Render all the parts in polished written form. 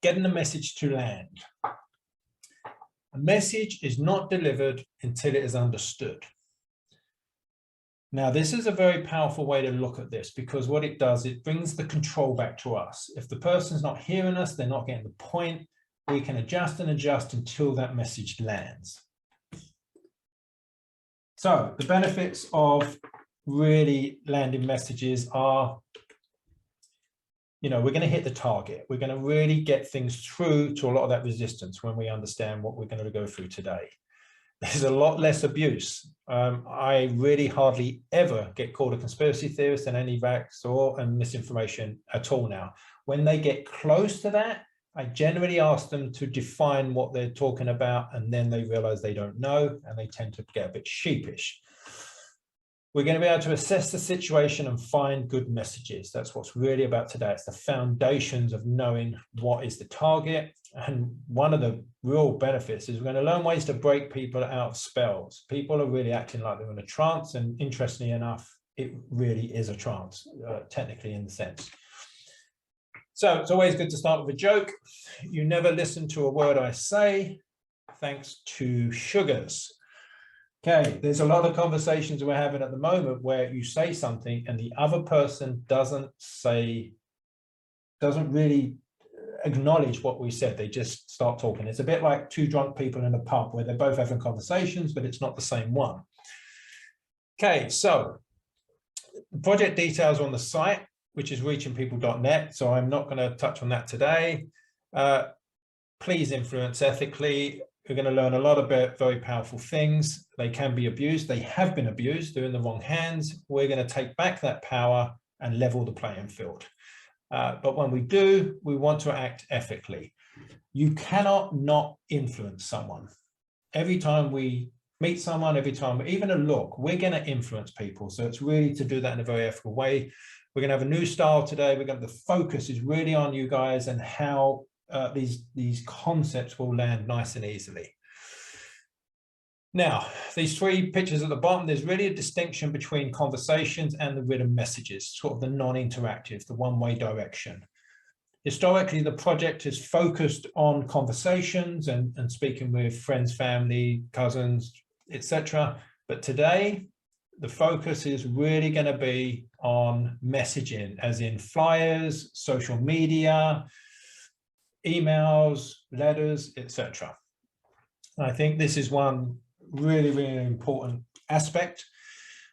getting the message to land. A message is not delivered until it is understood. Now, this is a very powerful way to look at this, because what it does, it brings the control back to us. If the person's not hearing us, they're not getting the point, we can adjust and adjust until that message lands. So the benefits of really landing messages are, we're going to hit the target. We're going to really get things through to a lot of that resistance when we understand what we're going to go through today. There's a lot less abuse. I really hardly ever get called a conspiracy theorist and anti-vax and misinformation at all now. When they get close to that, I generally ask them to define what they're talking about, and then they realize they don't know, and they tend to get a bit sheepish. We're going to be able to assess the situation and find good messages. That's what's really about today. It's the foundations of knowing what is the target. And one of the real benefits is we're going to learn ways to break people out of spells. People are really acting like they're in a trance, and interestingly enough, it really is a trance, technically in the sense. So it's always good to start with a joke. You never listen to a word I say, thanks to sugars. Okay, there's a lot of conversations we're having at the moment where you say something and the other person doesn't really acknowledge what we said. They just start talking. It's a bit like two drunk people in a pub where they're both having conversations, but it's not the same one. Okay, so the project details on the site, which is reachingpeople.net. So I'm not going to touch on that today. Please influence ethically. We're going to learn a lot about very powerful things. They can be abused. They have been abused. They're in the wrong hands. We're going to take back that power and level the playing field. But when we do, we want to act ethically. You cannot not influence someone. Every time we meet someone, every time, even a look, we're going to influence people. So it's really to do that in a very ethical way. We're going to have a new style today. The focus is really on you guys and how these concepts will land nice and easily. Now, these three pictures at the bottom, there's really a distinction between conversations and the written messages, sort of the non-interactive, the one-way direction. Historically, the project is focused on conversations and speaking with friends, family, cousins, etc. But today, the focus is really going to be on messaging, as in flyers, social media, emails, letters, etc. I think this is one really, really important aspect.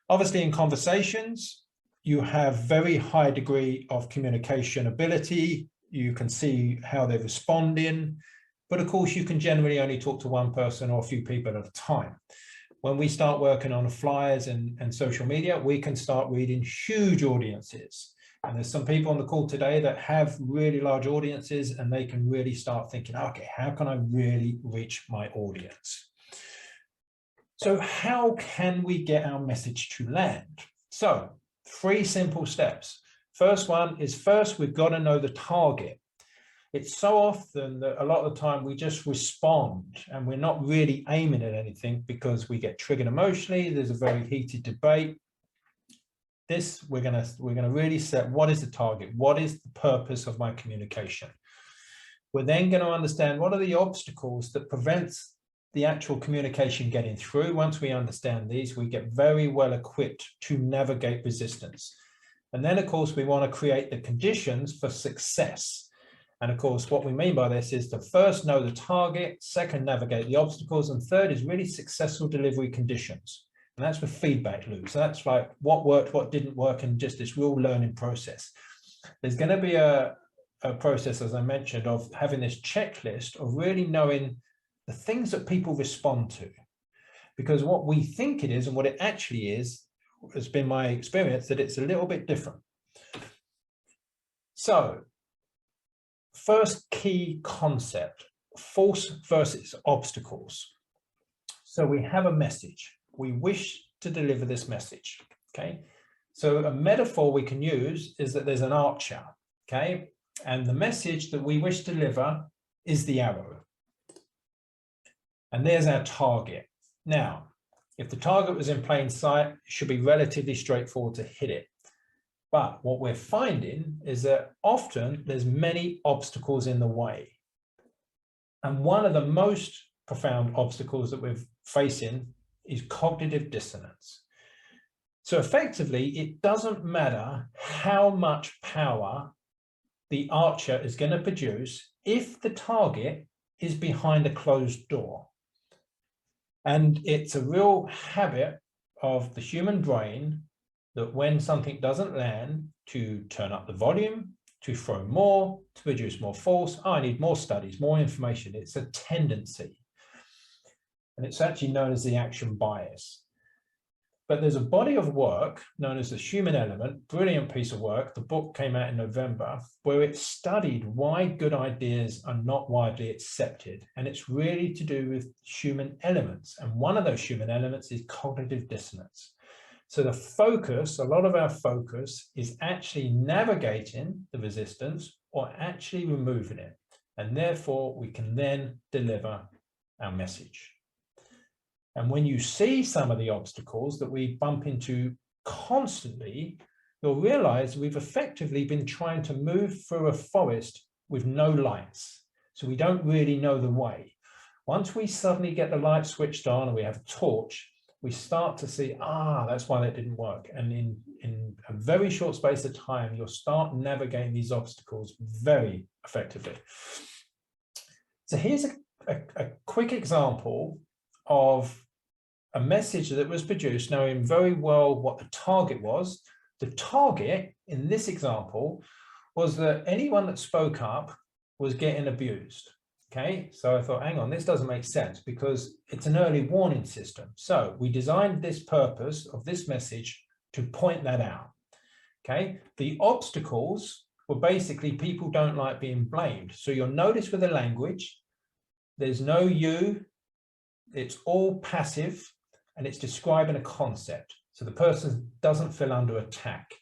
Obviously, in conversations, you have very high degree of communication ability. You can see how they're responding, but of course, you can generally only talk to one person or a few people at a time. When we start working on flyers and social media, we can start reading huge audiences. And there's some people on the call today that have really large audiences, and they can really start thinking, okay, how can I really reach my audience? So how can we get our message to land? So 3 simple steps. First one is we've got to know the target. It's so often that a lot of the time we just respond and we're not really aiming at anything because we get triggered emotionally. There's a very heated debate. We're gonna really set what is the target, what is the purpose of my communication. We're then going to understand what are the obstacles that prevents the actual communication getting through. Once we understand these, we get very well equipped to navigate resistance. And then, of course, we want to create the conditions for success. And of course, what we mean by this is to first know the target, second, navigate the obstacles, and third is really successful delivery conditions. And that's with feedback loops. So that's like what worked, what didn't work, and just this real learning process. There's going to be a process, as I mentioned, of having this checklist of really knowing the things that people respond to. Because what we think it is and what it actually is, has been my experience that it's a little bit different. So, first key concept, force versus obstacles. So we have a message. We wish to deliver this message, okay? So a metaphor we can use is that there's an archer, okay? And the message that we wish to deliver is the arrow. And there's our target. Now, if the target was in plain sight, it should be relatively straightforward to hit it. But what we're finding is that often there's many obstacles in the way. And one of the most profound obstacles that we're facing is cognitive dissonance. So effectively, it doesn't matter how much power the archer is going to produce if the target is behind a closed door. And it's a real habit of the human brain that when something doesn't land, to turn up the volume, to throw more, to produce more force. Oh, I need more studies, more information. It's a tendency. And it's actually known as the action bias. But there's a body of work known as the human element, brilliant piece of work. The book came out in November, where it studied why good ideas are not widely accepted. And it's really to do with human elements. And one of those human elements is cognitive dissonance. So the focus, a lot of our focus is actually navigating the resistance or actually removing it. And therefore we can then deliver our message. And when you see some of the obstacles that we bump into constantly, you'll realize we've effectively been trying to move through a forest with no lights. So we don't really know the way. Once we suddenly get the light switched on and we have a torch, we start to see, that's why that didn't work. And in a very short space of time, you'll start navigating these obstacles very effectively. So here's a quick example of a message that was produced knowing very well what the target was. The target in this example was that anyone that spoke up was getting abused. Okay, so I thought, hang on, this doesn't make sense because it's an early warning system. So we designed this purpose of this message to point that out. Okay, the obstacles were basically people don't like being blamed. So you'll notice with the language, there's no you, it's all passive, and it's describing a concept. So the person doesn't feel under attack.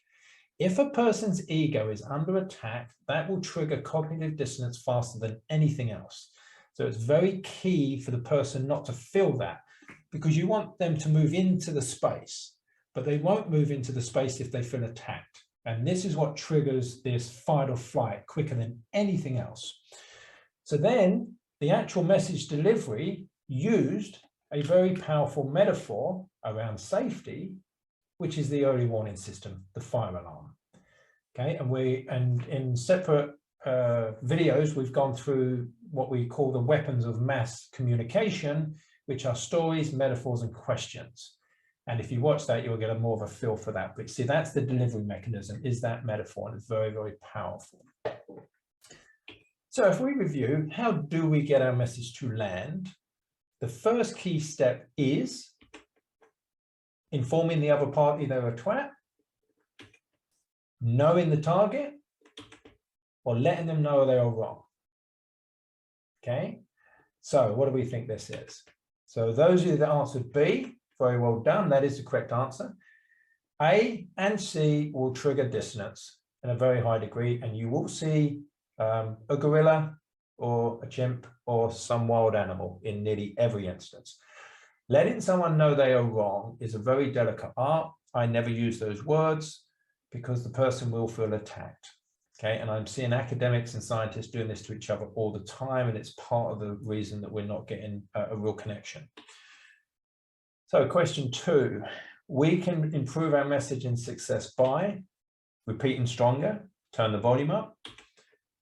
If a person's ego is under attack, that will trigger cognitive dissonance faster than anything else. So it's very key for the person not to feel that, because you want them to move into the space, but they won't move into the space if they feel attacked. And this is what triggers this fight or flight quicker than anything else. So then the actual message delivery used a very powerful metaphor around safety, which is the early warning system, the fire alarm. Okay, and in separate videos, we've gone through what we call the weapons of mass communication, which are stories, metaphors, and questions. And if you watch that, you'll get more of a feel for that. But see, that's the delivery mechanism, is that metaphor, and it's very, very powerful. So if we review, how do we get our message to land? The first key step is informing the other party they're a twat, knowing the target, or letting them know they are wrong. Okay, so what do we think this is? So those of you that answered B, very well done. That is the correct answer. A and C will trigger dissonance in a very high degree, and you will see a gorilla or a chimp or some wild animal in nearly every instance. Letting someone know they are wrong is a very delicate art. I never use those words because the person will feel attacked. Okay, and I'm seeing academics and scientists doing this to each other all the time, and it's part of the reason that we're not getting a real connection. So question 2, we can improve our messaging success by repeating stronger, turn the volume up,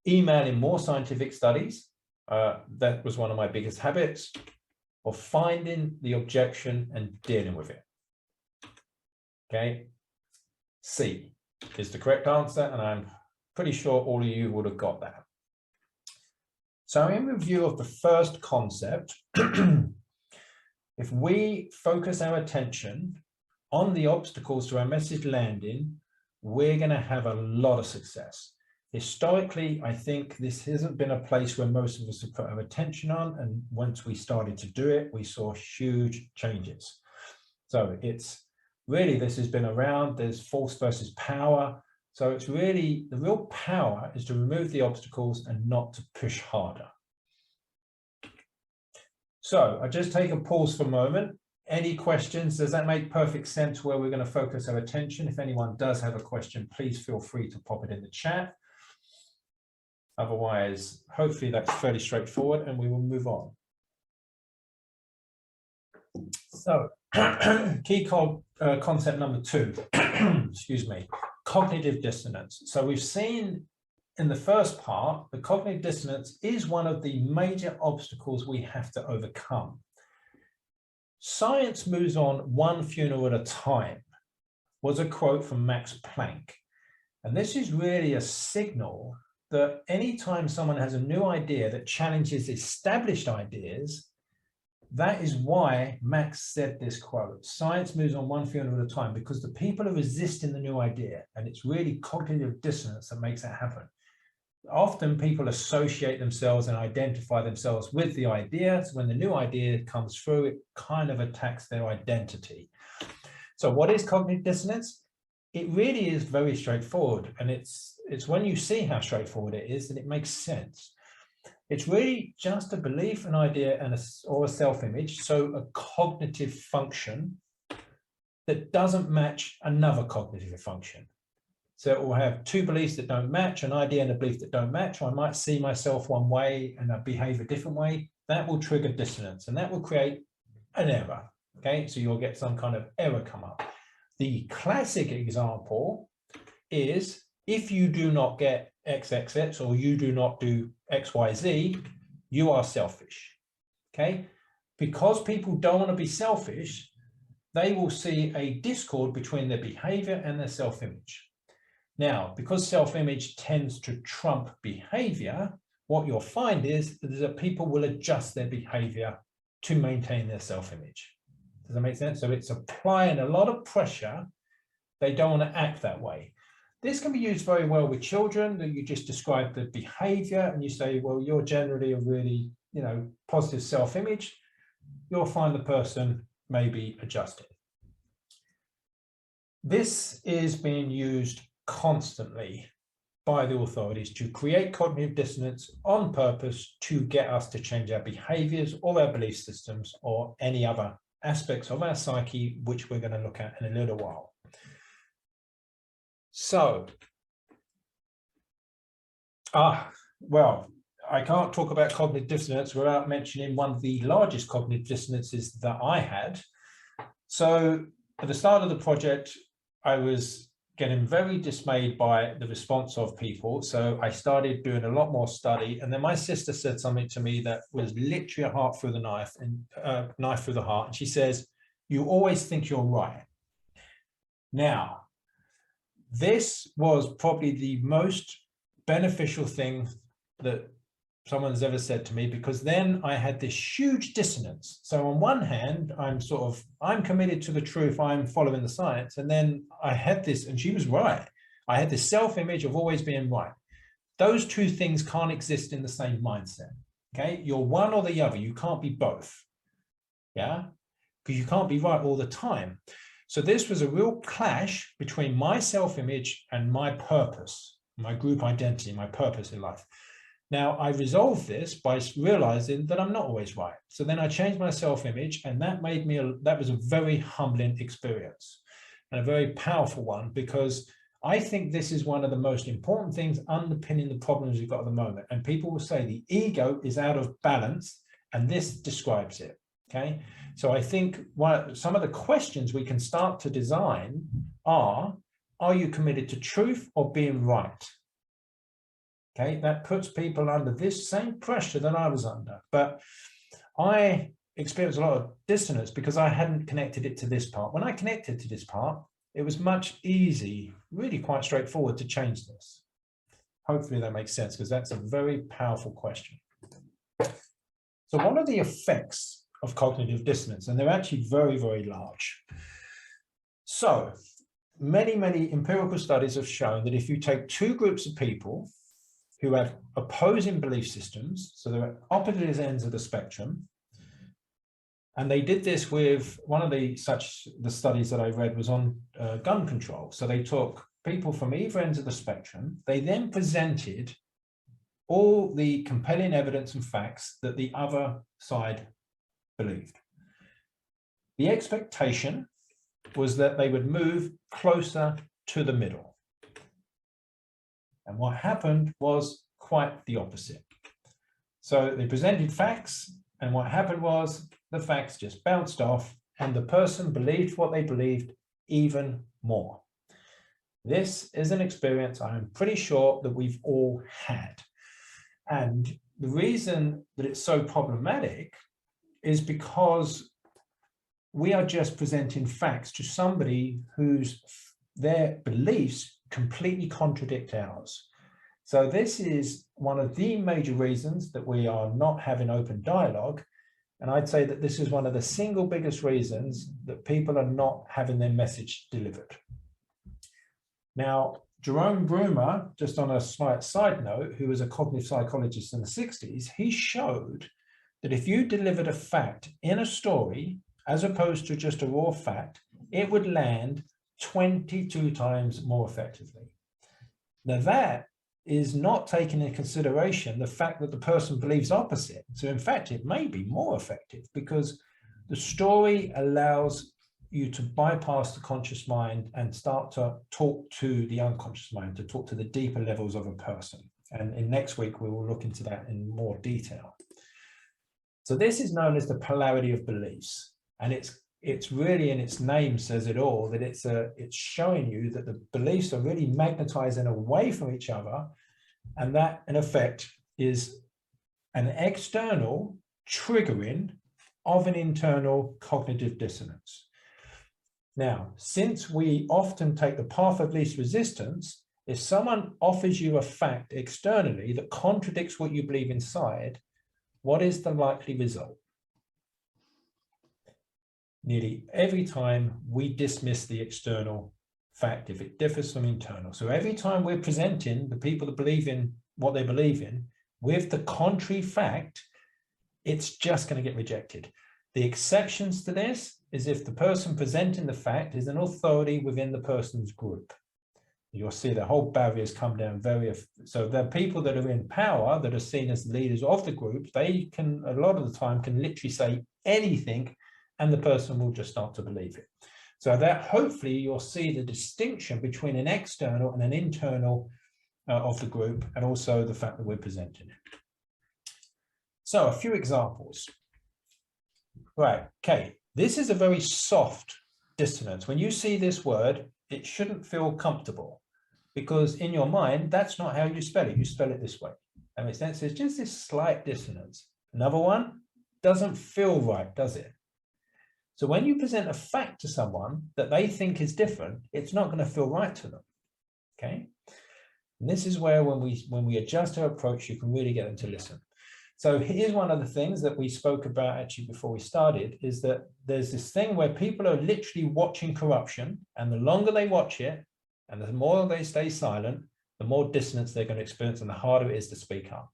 emailing more scientific studies. That was one of my biggest habits, or finding the objection and dealing with it. Okay, C is the correct answer, and I'm pretty sure all of you would have got that. So in review of the first concept, if we focus our attention on the obstacles to our message landing, we're going to have a lot of success. Historically, I think this hasn't been a place where most of us have put our attention on, and once we started to do it, we saw huge changes. So it's really, this has been around, there's force versus power. So it's really, the real power is to remove the obstacles and not to push harder. So I just take a pause for a moment. Any questions? Does that make perfect sense where we're going to focus our attention? If anyone does have a question, please feel free to pop it in the chat. Otherwise, hopefully that's fairly straightforward and we will move on. So, key concept number 2, excuse me, cognitive dissonance. So we've seen in the first part, the cognitive dissonance is one of the major obstacles we have to overcome. Science moves on one funeral at a time was a quote from Max Planck. And this is really a signal that anytime someone has a new idea that challenges established ideas, that is why Max said this quote, science moves on one funeral at a time, because the people are resisting the new idea, and it's really cognitive dissonance that makes that happen. Often people associate themselves and identify themselves with the idea. So when the new idea comes through, it kind of attacks their identity. So what is cognitive dissonance? It really is very straightforward, and it's when you see how straightforward it is that it makes sense. It's really just a belief, an idea, and or a self-image, so a cognitive function that doesn't match another cognitive function. So it will have two beliefs that don't match, an idea and a belief that don't match. I might see myself one way and I behave a different way. That will trigger dissonance, and that will create an error. Okay, so you'll get some kind of error come up. The classic example is if you do not get XXX or you do not do XYZ, you are selfish. Okay, because people don't want to be selfish, they will see a discord between their behavior and their self-image. Now, because self-image tends to trump behavior, what you'll find is that people will adjust their behavior to maintain their self-image. Does that make sense? So it's applying a lot of pressure. They don't want to act that way. This can be used very well with children, that you just describe the behavior and you say, well, you're generally a really, positive self-image. You'll find the person maybe adjusting. This is being used constantly by the authorities to create cognitive dissonance on purpose to get us to change our behaviors or our belief systems or any other aspects of our psyche, which we're going to look at in a little while. So, well, I can't talk about cognitive dissonance without mentioning one of the largest cognitive dissonances that I had. So at the start of the project, I was getting very dismayed by the response of people. So I started doing a lot more study. And then my sister said something to me that was literally a heart through the knife and knife through the heart. And she says, you always think you're right. Now, this was probably the most beneficial thing that someone has ever said to me, because then I had this huge dissonance. So on one hand, I'm committed to the truth, I'm following the science. And then I had this, and she was right. I had this self-image of always being right. Those two things can't exist in the same mindset. Okay, you're one or the other. You can't be both. Yeah, because you can't be right all the time. So this was a real clash between my self-image and my purpose, my group identity, my purpose in life. Now, I resolved this by realizing that I'm not always right. So then I changed my self-image, and that made me, that was a very humbling experience and a very powerful one, because I think this is one of the most important things underpinning the problems we've got at the moment. And people will say the ego is out of balance, and this describes it. Okay, so I think some of the questions we can start to design are you committed to truth or being right? Okay, that puts people under this same pressure that I was under. But I experienced a lot of dissonance because I hadn't connected it to this part. When I connected to this part, it was much easy, really quite straightforward to change this. Hopefully that makes sense, because that's a very powerful question. So what are the effects of cognitive dissonance? And they're actually very, very large. So many empirical studies have shown that if you take two groups of people who have opposing belief systems, so they're at opposite ends of the spectrum, and they did this with one of the studies that I read was on gun control. So they took people from either ends of the spectrum. They then presented all the compelling evidence and facts that the other side believed. The expectation was that they would move closer to the middle. And what happened was quite the opposite. So they presented facts, and what happened was the facts just bounced off, and the person believed what they believed even more. This is an experience I'm pretty sure that we've all had. And the reason that it's so problematic is because we are just presenting facts to somebody their beliefs completely contradict ours. So this is one of the major reasons that we are not having open dialogue. And I'd say that this is one of the single biggest reasons that people are not having their message delivered. Now, Jerome Brumer, just on a slight side note, who was a cognitive psychologist in the 60s, he showed that if you delivered a fact in a story, as opposed to just a raw fact, it would land 22 times more effectively. Now that is not taking into consideration the fact that the person believes opposite. So in fact, it may be more effective because the story allows you to bypass the conscious mind and start to talk to the unconscious mind, to talk to the deeper levels of a person. And in next week, we will look into that in more detail. So this is known as the polarity of beliefs. And it's really, in its name says it all, that it's showing you that the beliefs are really magnetizing away from each other. And that, in effect, is an external triggering of an internal cognitive dissonance. Now, since we often take the path of least resistance, if someone offers you a fact externally that contradicts what you believe inside, what is the likely result? Nearly every time we dismiss the external fact if it differs from internal. So every time we're presenting the people that believe in what they believe in with the contrary fact, it's just going to get rejected. The exceptions to this is if the person presenting the fact is an authority within the person's group. You'll see the whole barriers come down so the people that are in power, that are seen as leaders of the group, they can, a lot of the time, can literally say anything and the person will just start to believe it. So that hopefully you'll see the distinction between an external and an internal of the group, and also the fact that we're presenting it. So a few examples. Right, okay, this is a very soft dissonance. When you see this word, it shouldn't feel comfortable because in your mind, that's not how you spell it. You spell it this way. That makes sense. It's just this slight dissonance. Another one doesn't feel right, does it? So when you present a fact to someone that they think is different, it's not going to feel right to them. Okay. And this is where when we adjust our approach, you can really get them to listen. So here's one of the things that we spoke about actually before we started, is that there's this thing where people are literally watching corruption, and the longer they watch it and the more they stay silent, the more dissonance they're going to experience and the harder it is to speak up.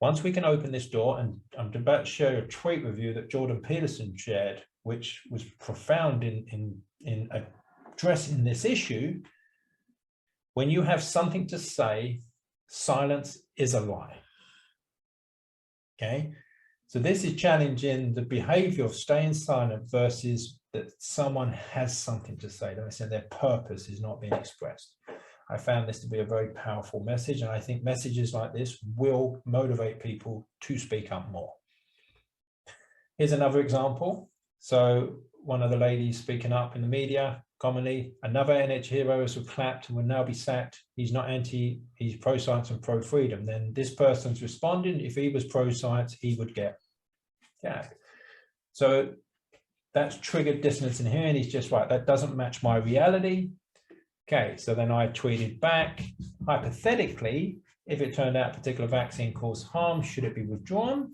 Once we can open this door, and I'm about to share a tweet with you that Jordan Peterson shared, which was profound in addressing this issue. When you have something to say, silence is a lie. Okay, so this is challenging the behavior of staying silent versus that someone has something to say. That I said their purpose is not being expressed. I found this to be a very powerful message, and I think messages like this will motivate people to speak up more. Here's another example. So one of the ladies speaking up in the media, commonly, another NH hero has clapped and will now be sacked. He's not anti, he's pro-science and pro-freedom. Then this person's responding, if he was pro-science, he would get gagged. So that's triggered dissonance in here, and he's just right, that doesn't match my reality. Okay, so then I tweeted back, hypothetically, if it turned out a particular vaccine caused harm, should it be withdrawn?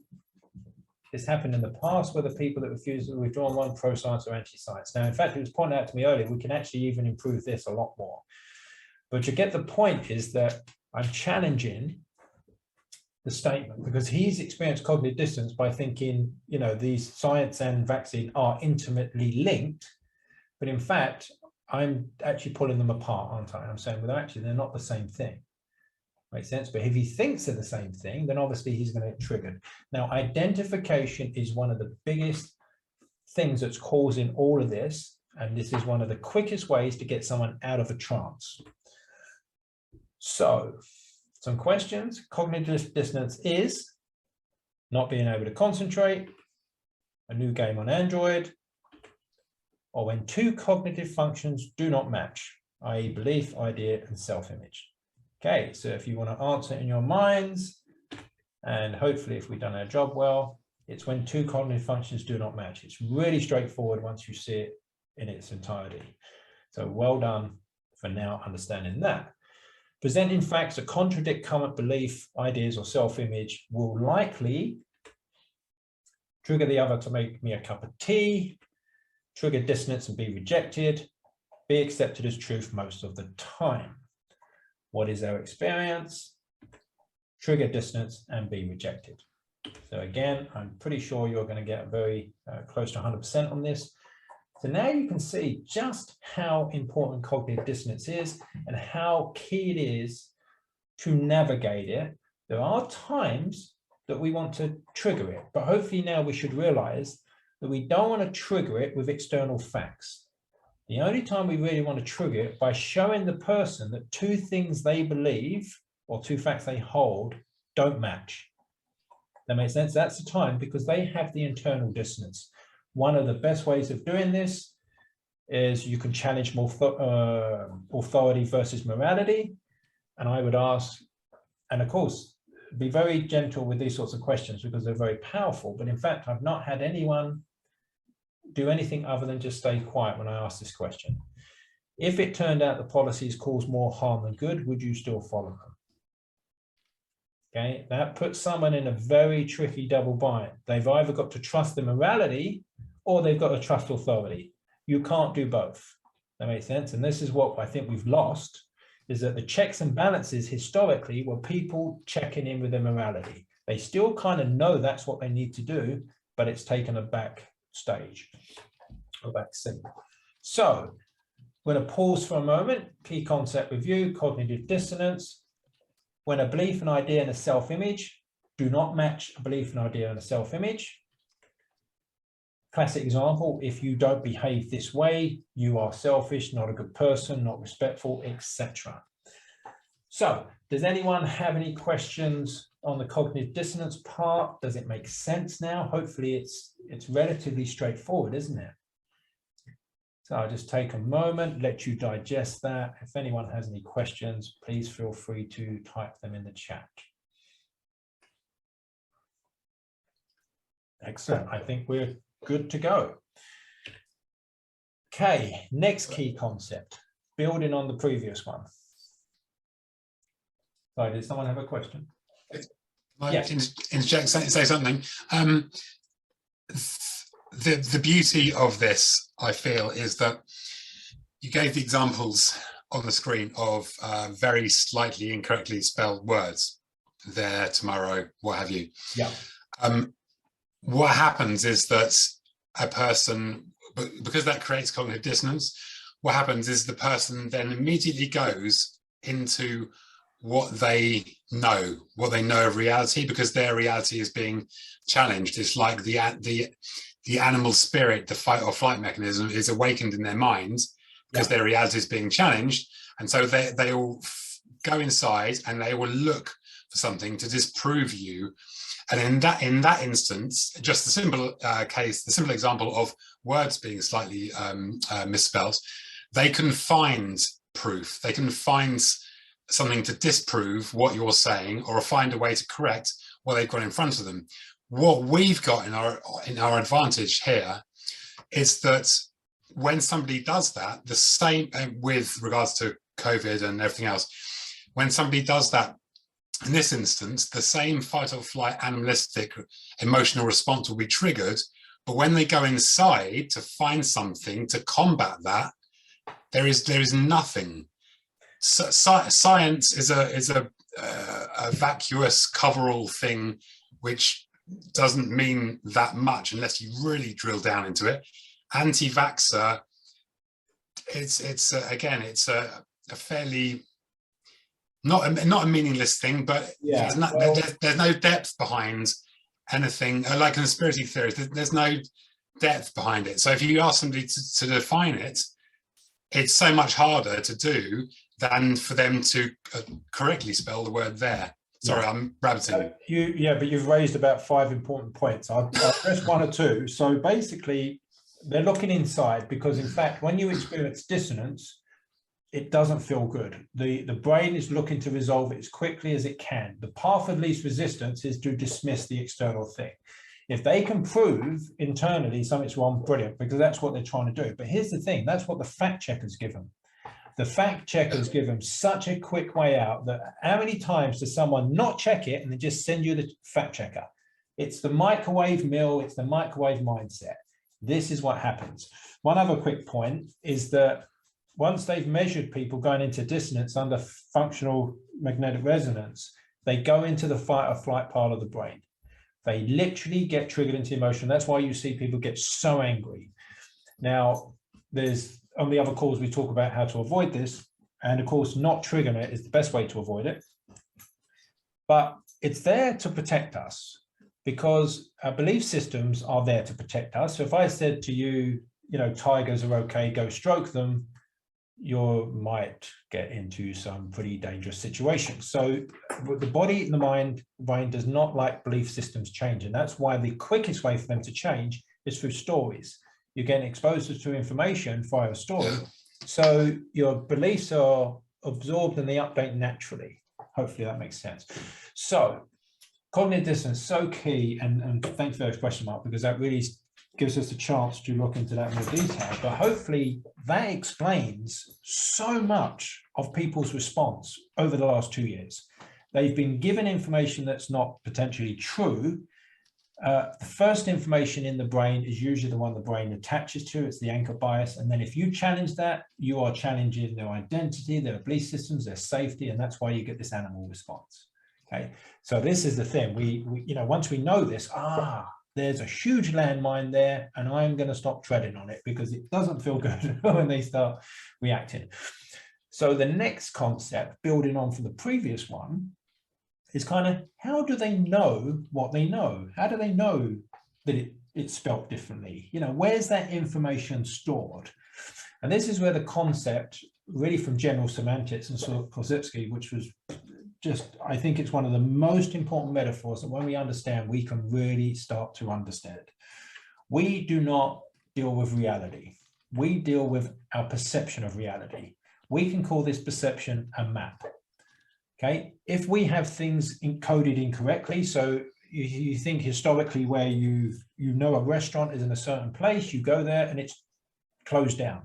This happened in the past where the people that refused to withdraw one pro-science or anti-science. Now, in fact, it was pointed out to me earlier, we can actually even improve this a lot more. But you get the point is that I'm challenging the statement because he's experienced cognitive dissonance by thinking, you know, these science and vaccine are intimately linked. But in fact, I'm actually pulling them apart, aren't I? I'm saying, well, actually, they're not the same thing. Makes sense. But if he thinks they're the same thing, then obviously he's going to get triggered. Now, identification is one of the biggest things that's causing all of this. And this is one of the quickest ways to get someone out of a trance. So some questions. Cognitive dissonance is not being able to concentrate, a new game on Android, or when two cognitive functions do not match, i.e. belief, idea, and self-image. Okay, so if you want to answer in your minds, and hopefully if we've done our job well, it's when two cognitive functions do not match. It's really straightforward once you see it in its entirety. So well done for now understanding that. Presenting facts that contradict current belief, ideas, or self-image will likely trigger the other to make me a cup of tea, trigger dissonance and be rejected, be accepted as truth most of the time. What is our experience? Trigger dissonance and be rejected. So again, I'm pretty sure you're going to get very close to 100% on this. So now you can see just how important cognitive dissonance is and how key it is to navigate it. There are times that we want to trigger it, but hopefully now we should realize that we don't want to trigger it with external facts. The only time we really want to trigger it by showing the person that two things they believe or two facts they hold don't match. That makes sense? That's the time because they have the internal dissonance. One of the best ways of doing this is you can challenge more authority versus morality. And I would ask, and of course, be very gentle with these sorts of questions because they're very powerful. But in fact, I've not had anyone do anything other than just stay quiet when I ask this question. If it turned out the policies cause more harm than good, would you still follow them? Okay, that puts someone in a very tricky double bind. They've either got to trust the morality or they've got to trust authority. You can't do both. That makes sense. And this is what I think we've lost, is that the checks and balances historically were people checking in with their morality. They still kind of know that's what they need to do, but it's taken a back stage, a back seat. So we're going to pause for a moment. Key concept review, cognitive dissonance. When a belief, an idea, and a self-image do not match a belief, an idea, and a self-image. Classic example, if you don't behave this way, you are selfish, not a good person, not respectful, etc. So, does anyone have any questions on the cognitive dissonance part? Does it make sense now? Hopefully it's relatively straightforward, isn't it? So I'll just take a moment, let you digest that. If anyone has any questions, please feel free to type them in the chat. Excellent. I think we're good to go. Okay, next key concept, building on the previous one. Sorry, did someone have a question? Yes. Interject, say something. The beauty of this, I feel, is that you gave the examples on the screen of very slightly incorrectly spelled words. There, tomorrow, what have you. Yeah. What happens is that a person, because that creates cognitive dissonance, what happens is the person then immediately goes into what they know of reality, because their reality is being challenged. It's like the animal spirit, the fight or flight mechanism is awakened in their minds because their reality is being challenged. And so they will go inside and they will look for something to disprove you. And in that instance, just the simple the simple example of words being slightly misspelt, they can find proof. They can find something to disprove what you're saying or find a way to correct what they've got in front of them. What we've got in our advantage here is that when somebody does that, the same with regards to COVID and everything else, when somebody does that, in this instance, the same fight or flight animalistic emotional response will be triggered, but when they go inside to find something to combat that, there is nothing. So, science is a vacuous coverall thing, which doesn't mean that much unless you really drill down into it. Anti-vaxxer, it's a fairly not a meaningless thing, but there's no depth behind anything like conspiracy theories. There's no depth behind it. So if you ask somebody to define it, it's so much harder to do than for them to correctly spell the word there. Sorry, I'm rabbiting. But you've raised about 5 important points. I'll address 1 or 2. So basically, they're looking inside because, in fact, when you experience dissonance, it doesn't feel good. The brain is looking to resolve it as quickly as it can. The path of least resistance is to dismiss the external thing. If they can prove internally something's wrong, brilliant, because that's what they're trying to do. But here's the thing, that's what the fact checkers give them. The fact checkers give them such a quick way out that how many times does someone not check it and then just send you the fact checker? It's the microwave mill, it's the microwave mindset. This is what happens. One other quick point is that once they've measured people going into dissonance under functional magnetic resonance, they go into the fight or flight part of the brain. They literally get triggered into emotion. That's why you see people get so angry. Now, there's on the other calls, we talk about how to avoid this. And of course, not triggering it is the best way to avoid it. But it's there to protect us because our belief systems are there to protect us. So if I said to you, you know, tigers are okay, go stroke them, you might get into some pretty dangerous situations. So the body and the mind, brain does not like belief systems changing. That's why the quickest way for them to change is through stories. You're getting exposed to information via a story. So your beliefs are absorbed and they update naturally. Hopefully that makes sense. So cognitive dissonance, so key. And thanks for those question mark, because that really gives us a chance to look into that in more detail. But hopefully that explains so much of people's response over the last 2 years. They've been given information that's not potentially true. The first information in the brain is usually the one the brain attaches to. It's the anchor bias. And then if you challenge that, you are challenging their identity, their belief systems, their safety. And that's why you get this animal response. Okay. So this is the thing. We you know, once we know this, there's a huge landmine there, and I'm going to stop treading on it because it doesn't feel good when they start reacting. So the next concept, building on from the previous one, is kind of how do they know what they know? How do they know that it's spelt differently? You know, where's that information stored? And this is where the concept, really from general semantics and Korzybski, which was just, I think it's one of the most important metaphors that when we understand, we can really start to understand. We do not deal with reality. We deal with our perception of reality. We can call this perception a map. Okay, if we have things encoded incorrectly, so you think historically where you know a restaurant is in a certain place, you go there and it's closed down.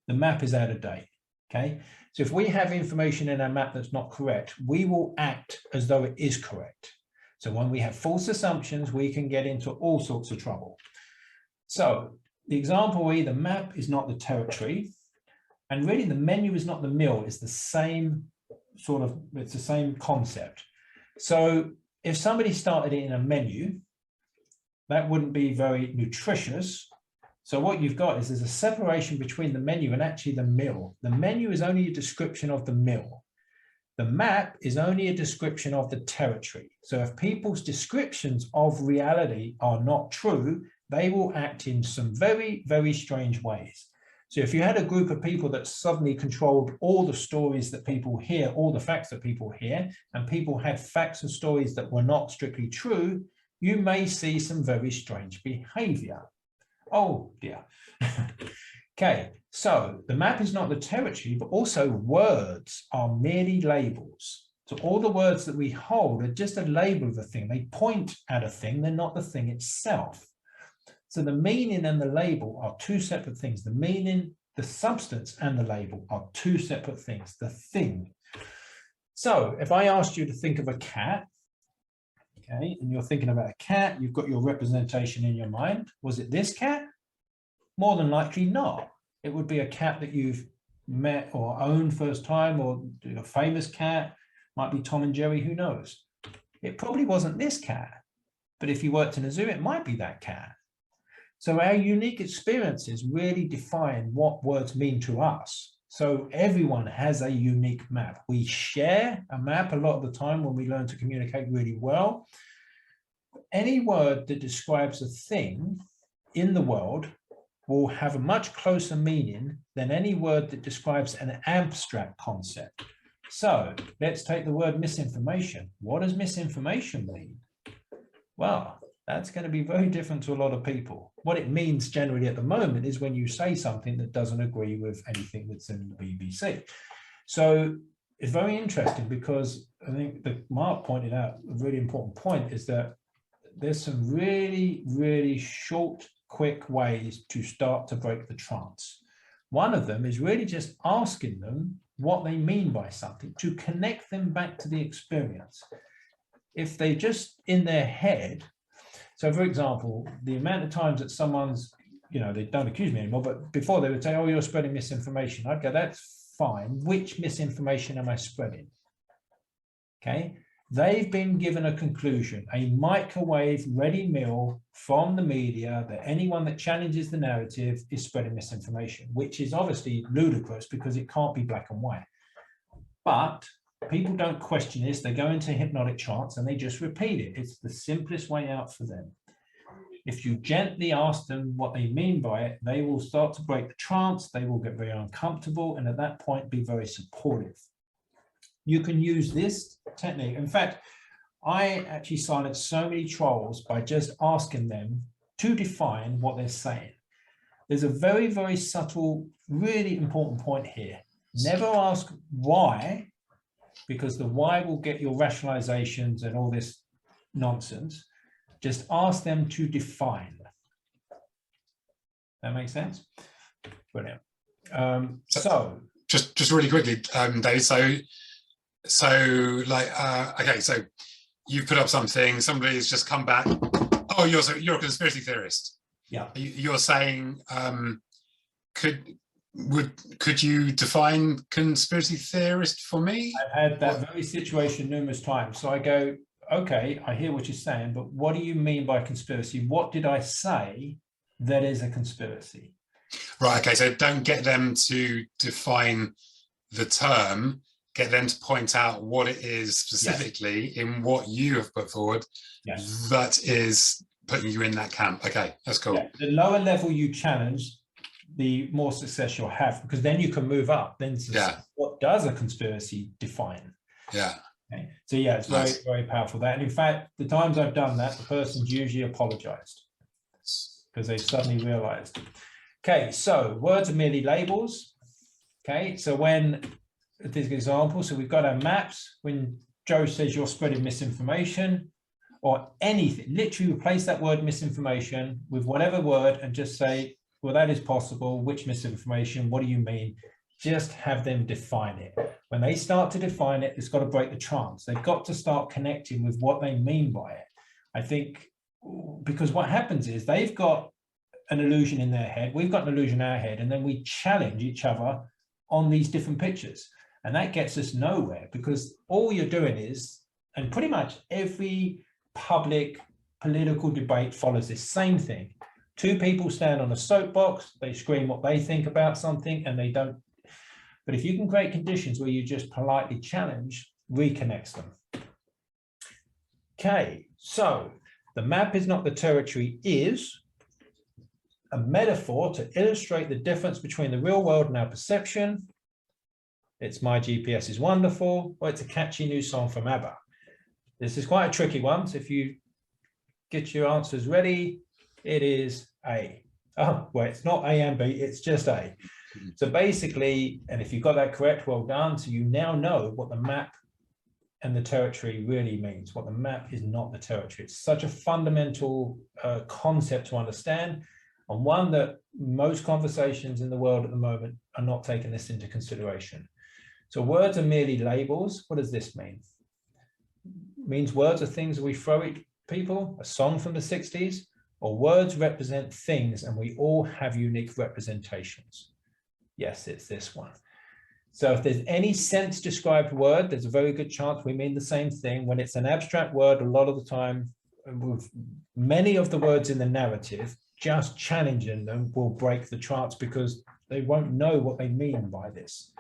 The map is out of date. Okay, so if we have information in our map that's not correct, we will act as though it is correct. So when we have false assumptions, we can get into all sorts of trouble. So the example the map is not the territory, and really the menu is not the meal, it's the same sort of, it's the same concept. So if somebody started it in a menu, that wouldn't be very nutritious. So what you've got is there's a separation between the menu and actually the meal. The menu is only a description of the meal. The map is only a description of the territory. So if people's descriptions of reality are not true, they will act in some very, very strange ways. So if you had a group of people that suddenly controlled all the stories that people hear, all the facts that people hear, and people had facts and stories that were not strictly true, you may see some very strange behavior. Oh dear. Okay, so the map is not the territory, but also words are merely labels. So all the words that we hold are just a label of a thing. They point at a thing, they're not the thing itself. So the meaning and the label are two separate things. The meaning, the substance, and the label are two separate things, the thing. So if I asked you to think of a cat, okay, and you're thinking about a cat, you've got your representation in your mind. Was it this cat? More than likely not. It would be a cat that you've met or owned first time, or a famous cat, might be Tom and Jerry, who knows? It probably wasn't this cat, but if you worked in a zoo, it might be that cat. So our unique experiences really define what words mean to us. So everyone has a unique map. We share a map a lot of the time when we learn to communicate really well. Any word that describes a thing in the world will have a much closer meaning than any word that describes an abstract concept. So let's take the word misinformation. What does misinformation mean? Well, that's going to be very different to a lot of people. What it means generally at the moment is when you say something that doesn't agree with anything that's in the BBC. So it's very interesting because I think that Mark pointed out a really important point is that there's some really, really short, quick ways to start to break the trance. One of them is really just asking them what they mean by something, to connect them back to the experience. If they just in their head, so for example, the amount of times that someone's, you know, they don't accuse me anymore, but before they would say, oh, you're spreading misinformation. I'd go, that's fine. Which misinformation am I spreading? Okay. They've been given a conclusion, a microwave ready meal from the media that anyone that challenges the narrative is spreading misinformation, which is obviously ludicrous because it can't be black and white. But people don't question this. They go into hypnotic trance and they just repeat it. It's the simplest way out for them. If you gently ask them what they mean by it, they will start to break the trance. They will get very uncomfortable and at that point be very supportive. You can use this technique. In fact, I actually silenced so many trolls by just asking them to define what they're saying. There's a very, very subtle, really important point here. Never ask why, because the why will get your rationalizations and all this nonsense. Just ask them to define. That makes sense? Brilliant. Just really quickly, Dave, so like okay, so you put up something, somebody's just come back, oh, you're a conspiracy theorist. Yeah. You're saying could you define conspiracy theorist for me? I've had that very situation numerous times. So I go, okay, I hear what you're saying, but what do you mean by conspiracy? What did I say that is a conspiracy? Right, okay, so don't get them to define the term, get them to point out what it is specifically in what you have put forward that is putting you in that camp. Okay, that's cool. The lower level you challenge, the more success you'll have, because then you can move up. Then what does a conspiracy define? Yeah. Okay. So yeah, it's very, very powerful. That, and in fact, the times I've done that, the person's usually apologized because they suddenly realized. Okay, so words are merely labels. Okay, so when this example, so we've got our maps. When Joe says you're spreading misinformation or anything, literally replace that word misinformation with whatever word and just say, well, that is possible. Which misinformation? What do you mean? Just have them define it. When they start to define it, it's got to break the trance. They've got to start connecting with what they mean by it. I think because what happens is they've got an illusion in their head, we've got an illusion in our head, and then we challenge each other on these different pictures. And that gets us nowhere because all you're doing is, and pretty much every public political debate follows this same thing. Two people stand on a soapbox, they scream what they think about something and they don't. But if you can create conditions where you just politely challenge, reconnects them. Okay, so the map is not the territory is a metaphor to illustrate the difference between the real world and our perception. It's My GPS is Wonderful, or it's a catchy new song from ABBA. This is quite a tricky one, so if you get your answers ready, it is A. Oh, well, it's not A and B, it's just A. So basically, and if you got that correct, well done. So you now know what the map and the territory really means. What the map is not the territory. It's such a fundamental concept to understand, and one that most conversations in the world at the moment are not taking this into consideration. So words are merely labels. What does this mean? It means words are things that we throw at people, a song from the 60s, or words represent things and we all have unique representations. Yes, it's this one. So if there's any sense described word, there's a very good chance we mean the same thing. When it's an abstract word, a lot of the time, with many of the words in the narrative, just challenging them will break the trance because they won't know what they mean by this.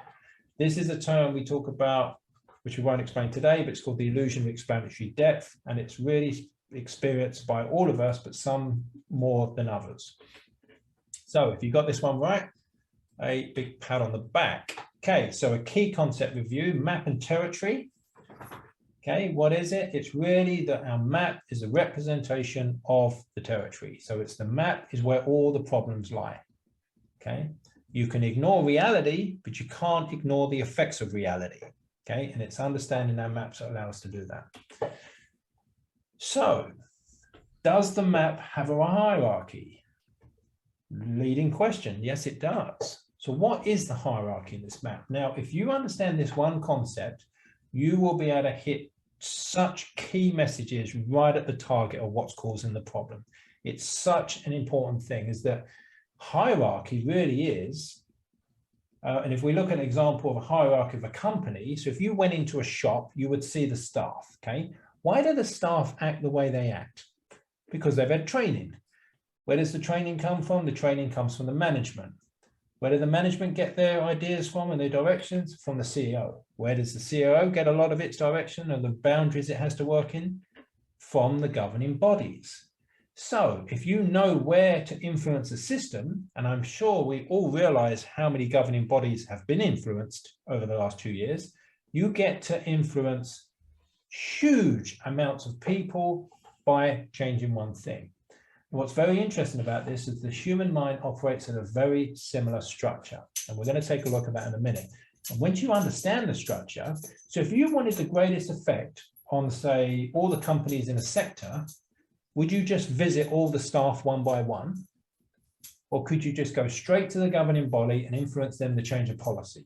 This is a term we talk about, which we won't explain today, but it's called the illusion of explanatory depth, and it's really experienced by all of us, but some more than others. So if you got this one right, a big pat on the back. Okay, so a key concept review, map and territory. Okay, what is it? It's really that our map is a representation of the territory. So it's the map is where all the problems lie. Okay, you can ignore reality, but you can't ignore the effects of reality. Okay, and it's understanding our maps that allow us to do that. So, does the map have a hierarchy? Leading question, yes, it does. So what is the hierarchy in this map? Now, if you understand this one concept, you will be able to hit such key messages right at the target of what's causing the problem. It's such an important thing, is that hierarchy really is, and if we look at an example of a hierarchy of a company, so if you went into a shop, you would see the staff, okay? Why do the staff act the way they act? Because they've had training. Where does the training come from? The training comes from the management. Where do the management get their ideas from and their directions? From the CEO. Where does the CEO get a lot of its direction and the boundaries it has to work in? From the governing bodies. So if you know where to influence a system, and I'm sure we all realize how many governing bodies have been influenced over the last 2 years, you get to influence huge amounts of people by changing one thing. What's very interesting about this is the human mind operates in a very similar structure. And we're going to take a look at that in a minute. And once you understand the structure, so if you wanted the greatest effect on, say, all the companies in a sector, would you just visit all the staff one by one? Or could you just go straight to the governing body and influence them to change a policy?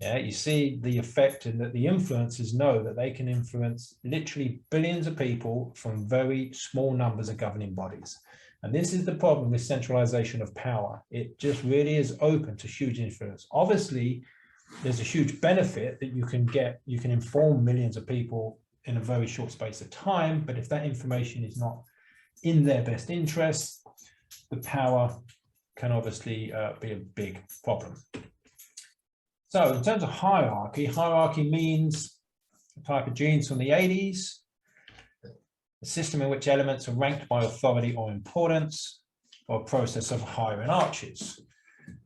Yeah, you see the effect, and that the influencers know that they can influence literally billions of people from very small numbers of governing bodies. And this is the problem with centralization of power. It just really is open to huge influence. Obviously, there's a huge benefit that you can inform millions of people in a very short space of time, but if that information is not in their best interest, the power can obviously be a big problem. So in terms of hierarchy, hierarchy means a type of genes from the 80s, a system in which elements are ranked by authority or importance, or a process of hiring arches.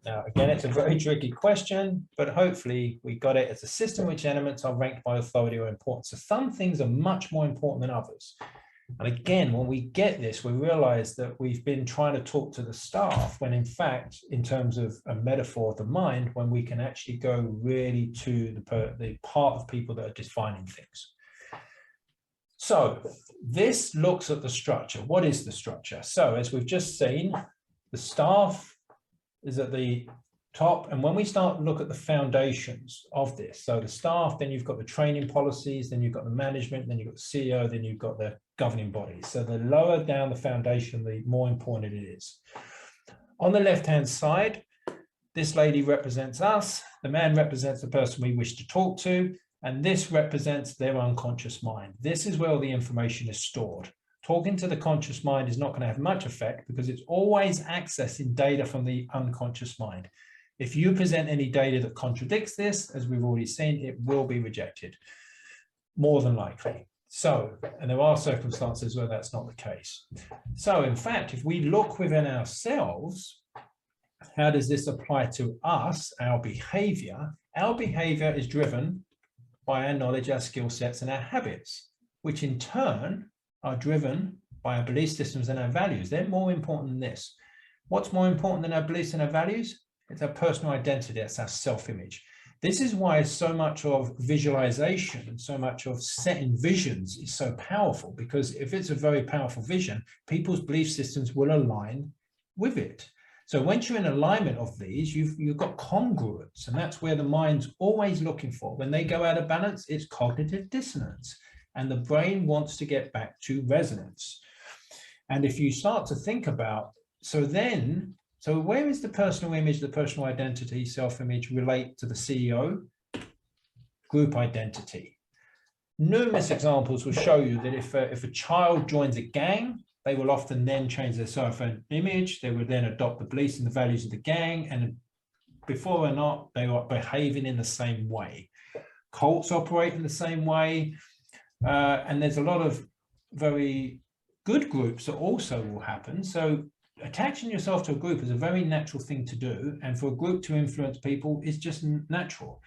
Now, again, it's a very tricky question, but hopefully we got it. It's a system in which elements are ranked by authority or importance. So some things are much more important than others. And again, when we get this, we realize that we've been trying to talk to the staff, when in fact, in terms of a metaphor of the mind, when we can actually go really to the part of people that are defining things. So this looks at the structure. What is the structure? So as we've just seen, the staff is at the top. And when we start to look at the foundations of this, so the staff, then you've got the training policies, then you've got the management, then you've got the CEO, then you've got the governing bodies. So the lower down the foundation, the more important it is. On the left-hand side, this lady represents us, the man represents the person we wish to talk to, and this represents their unconscious mind. This is where all the information is stored. Talking to the conscious mind is not going to have much effect because it's always accessing data from the unconscious mind. If you present any data that contradicts this, as we've already seen, it will be rejected, more than likely. So, and there are circumstances where that's not the case. So in fact, if we look within ourselves, how does this apply to us, our behavior? Our behavior is driven by our knowledge, our skill sets, and our habits, which in turn are driven by our belief systems and our values. They're more important than this. What's more important than our beliefs and our values? It's our personal identity, it's our self-image. This is why so much of visualization and so much of setting visions is so powerful, because if it's a very powerful vision, people's belief systems will align with it. So once you're in alignment of these, you've got congruence, and that's where the mind's always looking for. When they go out of balance, it's cognitive dissonance, and the brain wants to get back to resonance. And if you start to think about, so where is the personal image, the personal identity, self-image relate to the CEO? Group identity. Numerous examples will show you that if a child joins a gang, they will often then change their self-image. They will then adopt the beliefs and the values of the gang, and before or not, they are behaving in the same way. Cults operate in the same way, and there's a lot of very good groups that also will happen. So attaching yourself to a group is a very natural thing to do. And for a group to influence people is just natural.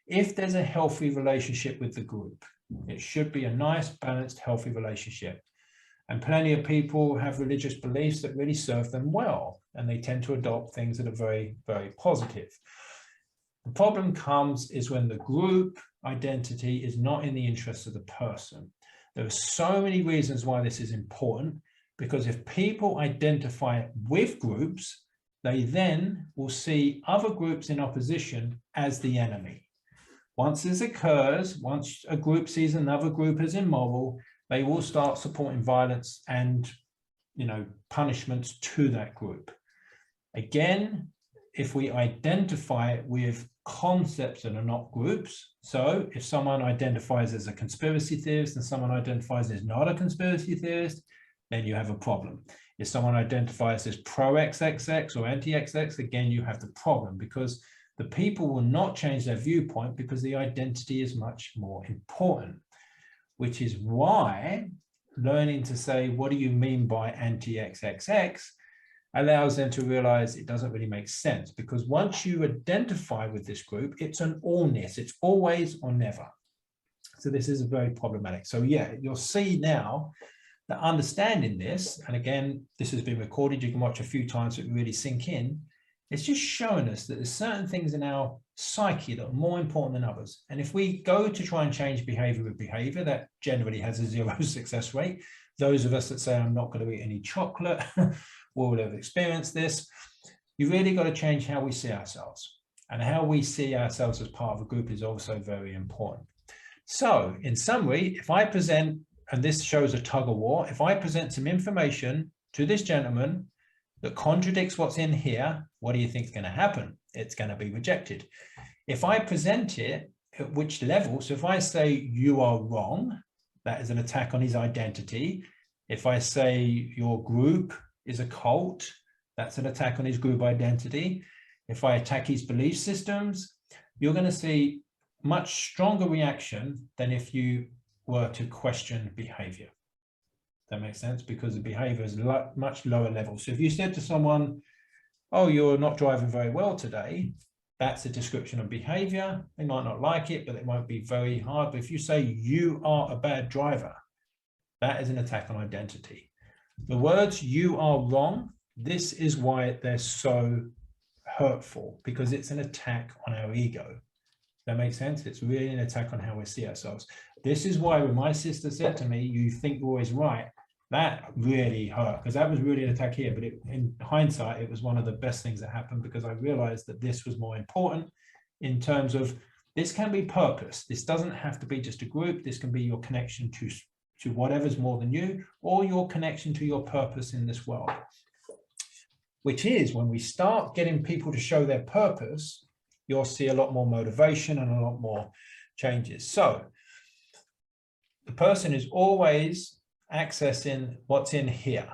If there's a healthy relationship with the group, it should be a nice, balanced, healthy relationship. And plenty of people have religious beliefs that really serve them well, and they tend to adopt things that are very, very positive. The problem comes is when the group identity is not in the interest of the person. There are so many reasons why this is important, because if people identify with groups, they then will see other groups in opposition as the enemy. Once this occurs, once a group sees another group as immoral, they will start supporting violence and, punishments to that group. Again, if we identify with concepts that are not groups, so if someone identifies as a conspiracy theorist and someone identifies as not a conspiracy theorist, then you have a problem. If someone identifies as pro-XXX or anti-XX, again, you have the problem, because the people will not change their viewpoint because the identity is much more important, which is why learning to say, what do you mean by anti-XXX, allows them to realize it doesn't really make sense, because once you identify with this group, it's an allness, it's always or never. So this is very problematic. So yeah, you'll see now that understanding this, and again, this has been recorded, you can watch a few times so it really sink in, it's just showing us that there's certain things in our psyche that are more important than others. And if we go to try and change behavior with behavior, that generally has a 0 success rate. Those of us that say, I'm not going to eat any chocolate, will have experienced this. You really got to change how we see ourselves. And how we see ourselves as part of a group is also very important. So in summary, if I present, and this shows a tug of war, if I present some information to this gentleman that contradicts what's in here, what do you think is going to happen? It's going to be rejected. If I present it at which level, so if I say you are wrong, that is an attack on his identity. If I say your group is a cult, that's an attack on his group identity. If I attack his belief systems, you're going to see much stronger reaction than if you were to question behavior. That makes sense, because the behavior is much lower level. So if you said to someone, oh, you're not driving very well today, that's a description of behavior. They might not like it, but it won't be very hard. But if you say you are a bad driver, that is an attack on identity. The words you are wrong, this is why they're so hurtful, because it's an attack on our ego. That makes sense? It's really an attack on how we see ourselves. This is why when my sister said to me, you think you're always right, that really hurt, because that was really an attack here. But in hindsight, it was one of the best things that happened, because I realized that this was more important in terms of this can be purpose. This doesn't have to be just a group. This can be your connection to whatever's more than you, or your connection to your purpose in this world, which is when we start getting people to show their purpose, you'll see a lot more motivation and a lot more changes. So the person is always accessing what's in here.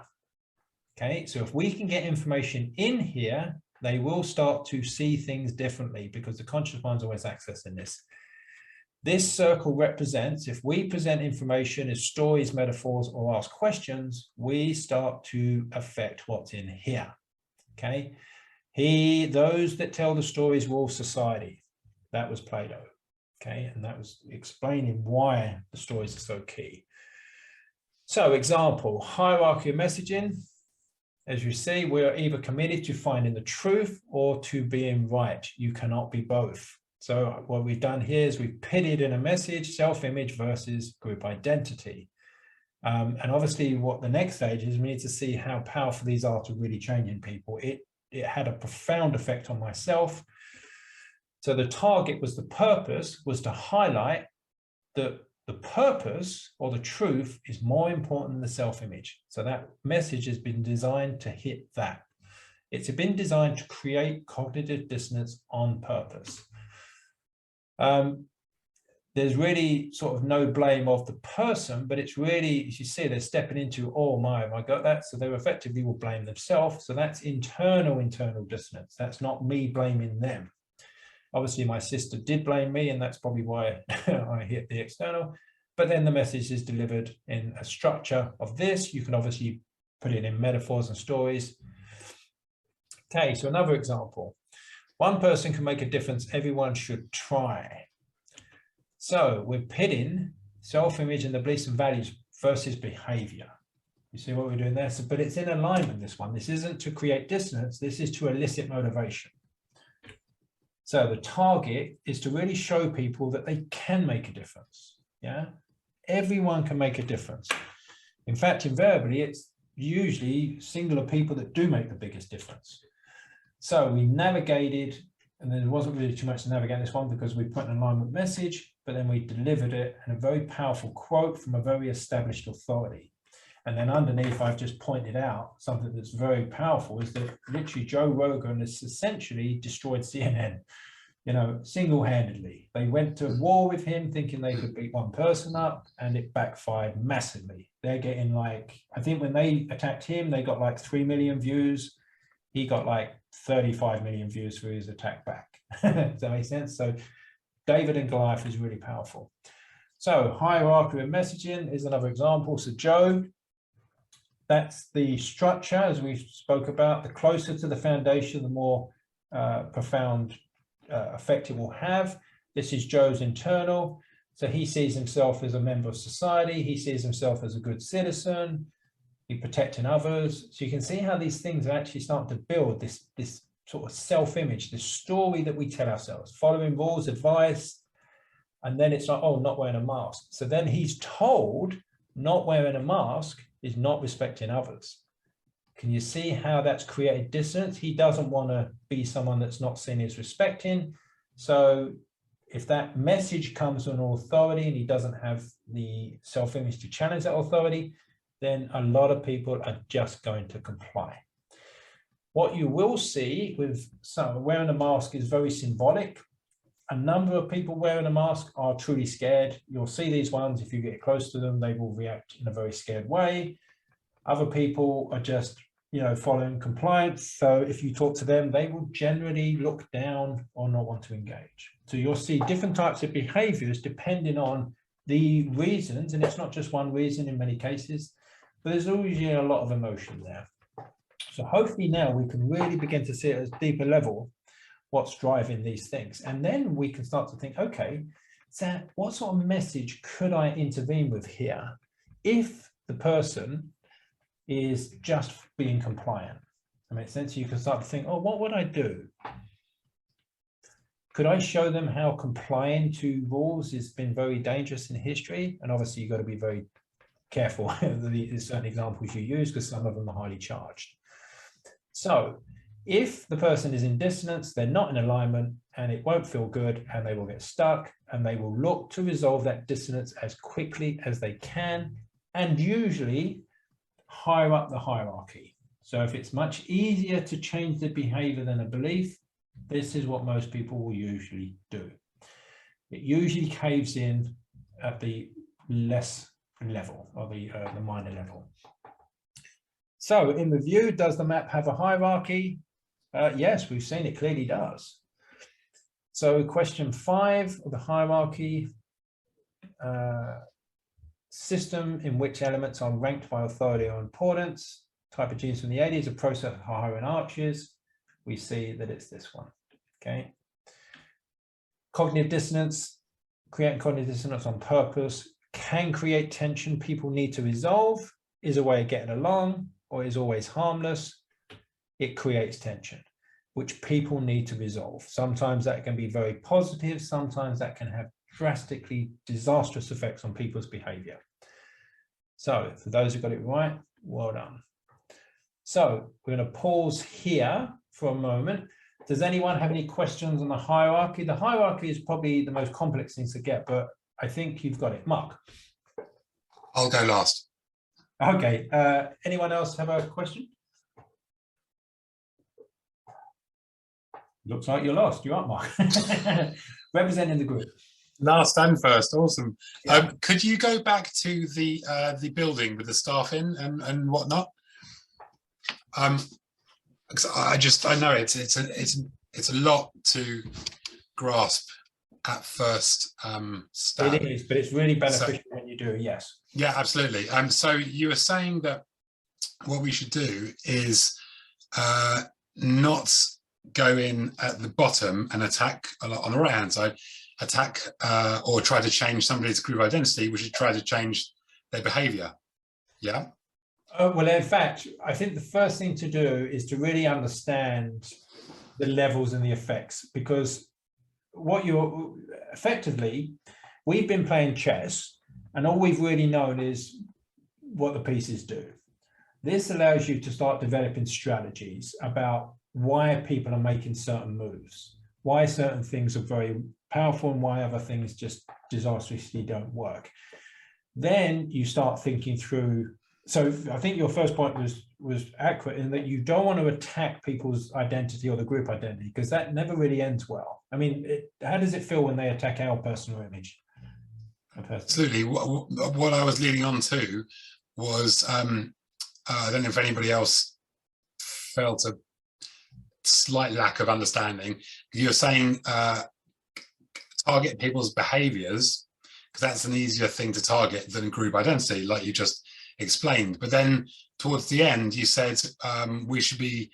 Okay, so if we can get information in here, they will start to see things differently, because the conscious mind's always accessing this. This circle represents, if we present information as stories, metaphors, or ask questions, we start to affect what's in here. Okay, those that tell the stories rule society. That was Plato. Okay, and that was explaining why the stories are so key. So, example, hierarchy of messaging. As you see, we are either committed to finding the truth or to being right. You cannot be both. So what we've done here is we've pitted in a message, self-image versus group identity. And obviously what the next stage is, we need to see how powerful these are to really changing people. It had a profound effect on myself. So the target was the purpose, was to highlight that the purpose or the truth is more important than the self-image. So that message has been designed to hit that. It's been designed to create cognitive dissonance on purpose. There's really sort of no blame of the person, but it's really, as you see, they're stepping into, oh my, have I got that? So they effectively will blame themselves. So that's internal dissonance. That's not me blaming them. Obviously, my sister did blame me, and that's probably why I hit the external. But then the message is delivered in a structure of this. You can obviously put it in metaphors and stories. Okay, so another example. One person can make a difference, everyone should try. So we're pitting self-image and the beliefs and values versus behavior. You see what we're doing there? So, but it's in alignment, this one. This isn't to create dissonance, this is to elicit motivation. So the target is to really show people that they can make a difference. Yeah, everyone can make a difference. In fact, invariably, it's usually singular people that do make the biggest difference. So we navigated, and there wasn't really too much to navigate this one because we put an alignment message, but then we delivered it in a very powerful quote from a very established authority. And then underneath, I've just pointed out something that's very powerful is that literally Joe Rogan has essentially destroyed CNN, you know, single-handedly. They went to war with him thinking they could beat one person up, and it backfired massively. They're getting like, I think when they attacked him, they got like 3 million views. He got like 35 million views for his attack back. Does that make sense? So David and Goliath is really powerful. So hierarchy of messaging is another example. So Joe, that's the structure, as we spoke about. The closer to the foundation, the more profound effect it will have. This is Joe's internal. So he sees himself as a member of society. He sees himself as a good citizen. He's protecting others. So you can see how these things are actually starting to build this sort of self-image, this story that we tell ourselves, following rules, advice, and then it's like, oh, not wearing a mask. So then he's told not wearing a mask is not respecting others. Can you see how that's created dissonance? He doesn't want to be someone that's not seen as respecting. So if that message comes from an authority and he doesn't have the self-image to challenge that authority, then a lot of people are just going to comply. What you will see with wearing a mask is very symbolic. A number of people wearing a mask are truly scared. You'll see these ones, if you get close to them, they will react in a very scared way. Other people are just, you know, following compliance. So if you talk to them, they will generally look down or not want to engage. So you'll see different types of behaviors depending on the reasons, and it's not just one reason in many cases, but there's usually a lot of emotion there. So hopefully now we can really begin to see at a deeper level what's driving these things. And then we can start to think, okay, so what sort of message could I intervene with here if the person is just being compliant? That makes sense. You can start to think, oh, what would I do? Could I show them how complying to rules has been very dangerous in history? And obviously you've got to be very careful with certain examples you use because some of them are highly charged. So if the person is in dissonance, they're not in alignment, and it won't feel good, and they will get stuck, and they will look to resolve that dissonance as quickly as they can, and usually higher up the hierarchy. So if it's much easier to change the behavior than a belief, this is what most people will usually do. It usually caves in at the less level, or the minor level. So in review, does the map have a hierarchy? Yes, we've seen it clearly does. So question 5 of the hierarchy, system in which elements are ranked by authority or importance. Type of genes from the 80s, a process of hiring arches. We see that it's this one. Okay. Cognitive dissonance, creating cognitive dissonance on purpose can create tension people need to resolve, is a way of getting along, or is always harmless. It creates tension, which people need to resolve. Sometimes that can be very positive. Sometimes that can have drastically disastrous effects on people's behavior. So for those who got it right, well done. So we're going to pause here for a moment. Does anyone have any questions on the hierarchy? The hierarchy is probably the most complex thing to get, but I think you've got it. Mark. I'll go last. Okay. Anyone else have a question? Looks like you're lost. You aren't, Mark. Representing the group. Last and first, awesome. Yeah. Could you go back to the building with the staff in and whatnot? I know it's a lot to grasp at first stab. It is, but it's really beneficial when you do. Yes. Yeah, absolutely. So you were saying that what we should do is not go in at the bottom and attack on the right hand side, attack or try to change somebody's group identity, which is try to change their behavior. Yeah. Well, in fact, I think the first thing to do is to really understand the levels and the effects, because what you're effectively, we've been playing chess and all we've really known is what the pieces do. This allows you to start developing strategies about why people are making certain moves, why certain things are very powerful and why other things just disastrously don't work. Then you start thinking through. So I think your first point was accurate in that you don't want to attack people's identity or the group identity, because that never really ends well. I mean, how does it feel when they attack our personal image? Absolutely. What I was leading on to was, I don't know if anybody else felt a slight lack of understanding. You're saying target people's behaviors, because that's an easier thing to target than group identity, like you just explained. But then towards the end, you said we should be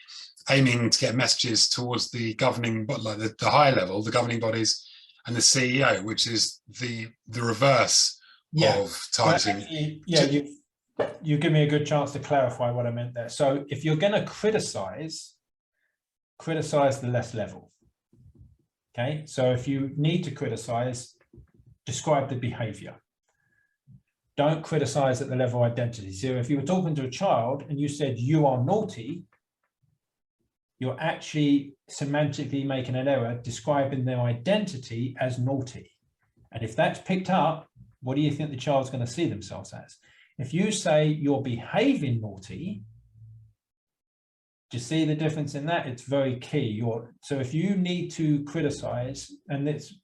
aiming to get messages towards the governing, but like the higher level, the governing bodies and the CEO, which is the reverse of targeting. Actually, yeah, you give me a good chance to clarify what I meant there. So if you're going to criticize the less level. Okay, so if you need to criticize, describe the behavior. Don't criticize at the level of identity. So if you were talking to a child and you said you are naughty, you're actually semantically making an error describing their identity as naughty. And if that's picked up, what do you think the child's going to see themselves as? If you say you're behaving naughty, do you see the difference in that? It's very key. So if you need to criticize, and it's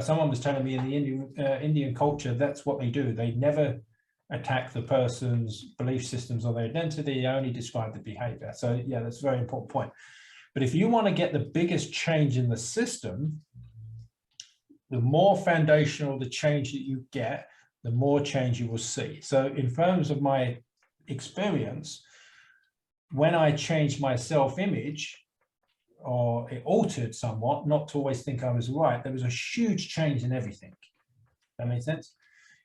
someone was telling me in the Indian culture, that's what they do. They never attack the person's belief systems or their identity. They only describe the behavior. So yeah, that's a very important point. But if you want to get the biggest change in the system, the more foundational the change that you get, the more change you will see. So in terms of my experience, when I changed my self-image, or it altered somewhat, not to always think I was right, there was a huge change in everything. That makes sense?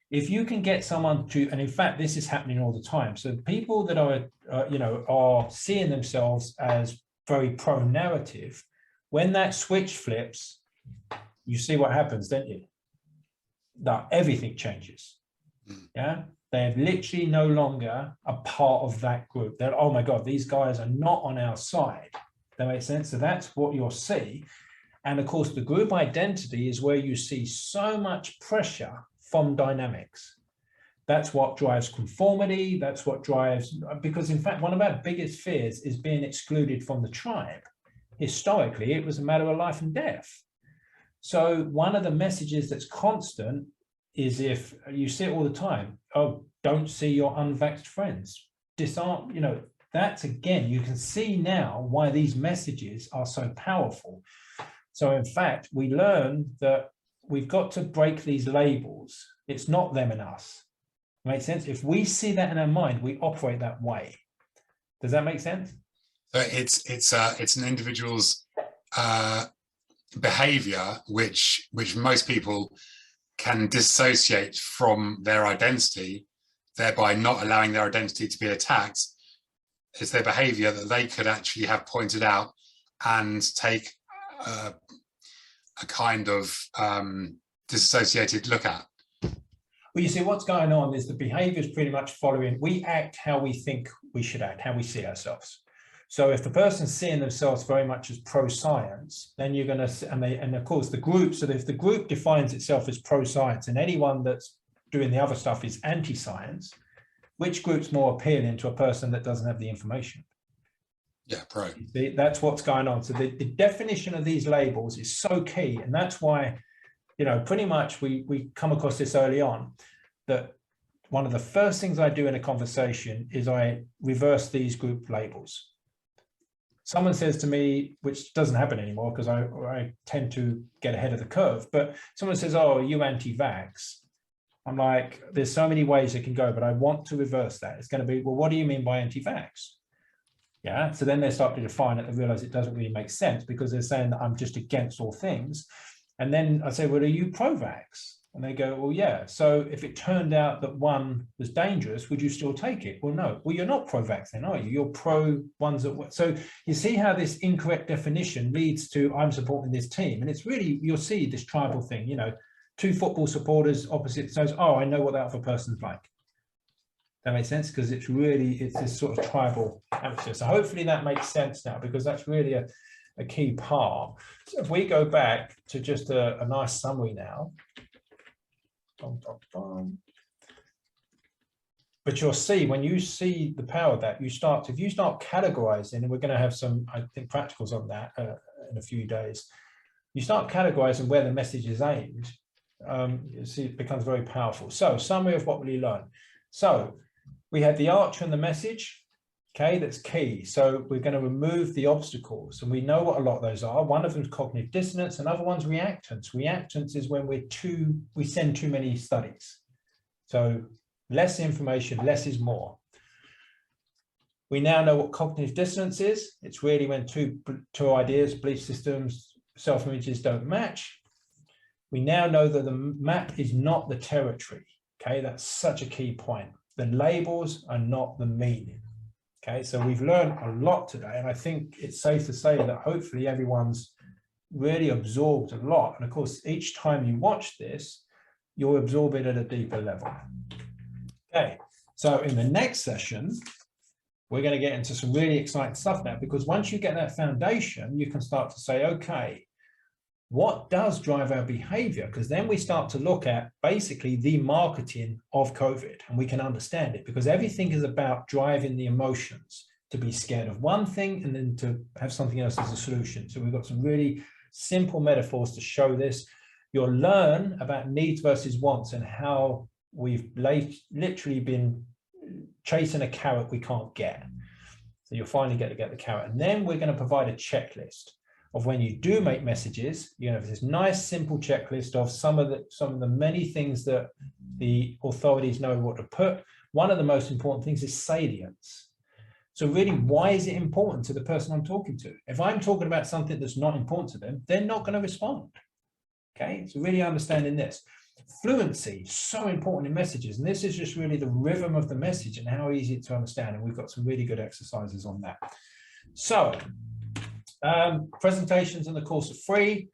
If you can get someone to, and in fact, this is happening all the time. So people that are, are seeing themselves as very pro-narrative, when that switch flips, you see what happens, don't you? That everything changes. Yeah. They're literally no longer a part of that group. They're, oh my God, these guys are not on our side. That makes sense. So that's what you'll see. And of course, the group identity is where you see so much pressure from dynamics. That's what drives conformity. That's what drives, because in fact, one of our biggest fears is being excluded from the tribe. Historically, it was a matter of life and death. So one of the messages that's constant is, if you see it all the time, oh, don't see your unvaxxed friends, disarm, that's, again, you can see now why these messages are so powerful. So in fact, we learn that we've got to break these labels. It's not them and us. Makes sense? If we see that in our mind, we operate that way. Does that make sense? So it's an individual's behavior which most people can dissociate from their identity, thereby not allowing their identity to be attacked. It's their behavior that they could actually have pointed out and take a kind of disassociated look at. Well, you see, what's going on is the behavior is pretty much following. We act how we think we should act, how we see ourselves. So if the person's seeing themselves very much as pro-science, then you're going to, and of course the group, so if the group defines itself as pro-science and anyone that's doing the other stuff is anti-science, which group's more appealing to a person that doesn't have the information? Yeah, pro. See, that's what's going on. So the definition of these labels is so key. And that's why, pretty much we come across this early on, that one of the first things I do in a conversation is I reverse these group labels. Someone says to me, which doesn't happen anymore because I tend to get ahead of the curve, but someone says, oh, are you anti-vax? I'm like, there's so many ways it can go, but I want to reverse that. It's going to be, well, what do you mean by anti-vax? Yeah, so then they start to define it and realize it doesn't really make sense because they're saying that I'm just against all things. And then I say, well, are you pro-vax? And they go, well, yeah. So if it turned out that one was dangerous, would you still take it? Well, no. Well, you're not pro-vax then, are you? You're pro ones that. So you see how this incorrect definition leads to I'm supporting this team. And it's really, you'll see this tribal thing, you know, two football supporters opposite sides. Oh, I know what that other person's like. That makes sense because it's this sort of tribal atmosphere. So hopefully that makes sense now because that's really a key part. So if we go back to just a nice summary now. But you'll see when you see the power of that, if you start categorizing, and we're going to have some, I think, practicals on that in a few days. You start categorizing where the message is aimed. You see, it becomes very powerful. So, summary of what we learned. So, we had the archer and the message. Okay, that's key. So we're going to remove the obstacles, and we know what a lot of those are. One of them is cognitive dissonance, another one's reactance. Reactance is when we send too many studies. So less information, less is more. We now know what cognitive dissonance is. It's really when two ideas, belief systems, self-images don't match. We now know that the map is not the territory. Okay, that's such a key point. The labels are not the meaning. Okay, so we've learned a lot today, and I think it's safe to say that hopefully everyone's really absorbed a lot. And of course, each time you watch this, you'll absorb it at a deeper level. Okay, so in the next session, we're going to get into some really exciting stuff now, because once you get that foundation, you can start to say, okay, what does drive our behavior? Because then we start to look at basically the marketing of COVID, and we can understand it because everything is about driving the emotions to be scared of one thing and then to have something else as a solution. So we've got some really simple metaphors to show this. You'll learn about needs versus wants and how we've literally been chasing a carrot we can't get. So you'll finally get to get the carrot. And then we're going to provide a checklist of when you do make messages. You know, this nice simple checklist of some of the many things that the authorities know what to put. One of the most important things is salience. So really, why is it important to the person I'm talking to? If I'm talking about something that's not important to them, they're not going to respond. Okay, so really understanding this. Fluency, so important in messages. And this is just really the rhythm of the message and how easy to understand. And we've got some really good exercises on that. So presentations in the course are free.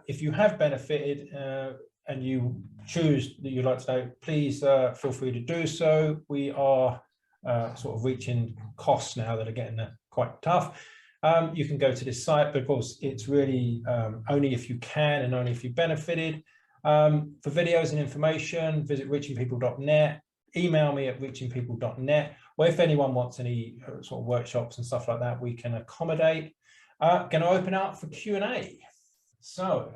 If you have benefited and you choose that you'd like to know, please feel free to do so. We are sort of reaching costs now that are getting quite tough. You can go to this site, but of course it's really only if you can and only if you benefited. For videos and information, visit reachingpeople.net, email me at reachingpeople.net, or if anyone wants any sort of workshops and stuff like that, we can accommodate. Going to open up for Q&A. So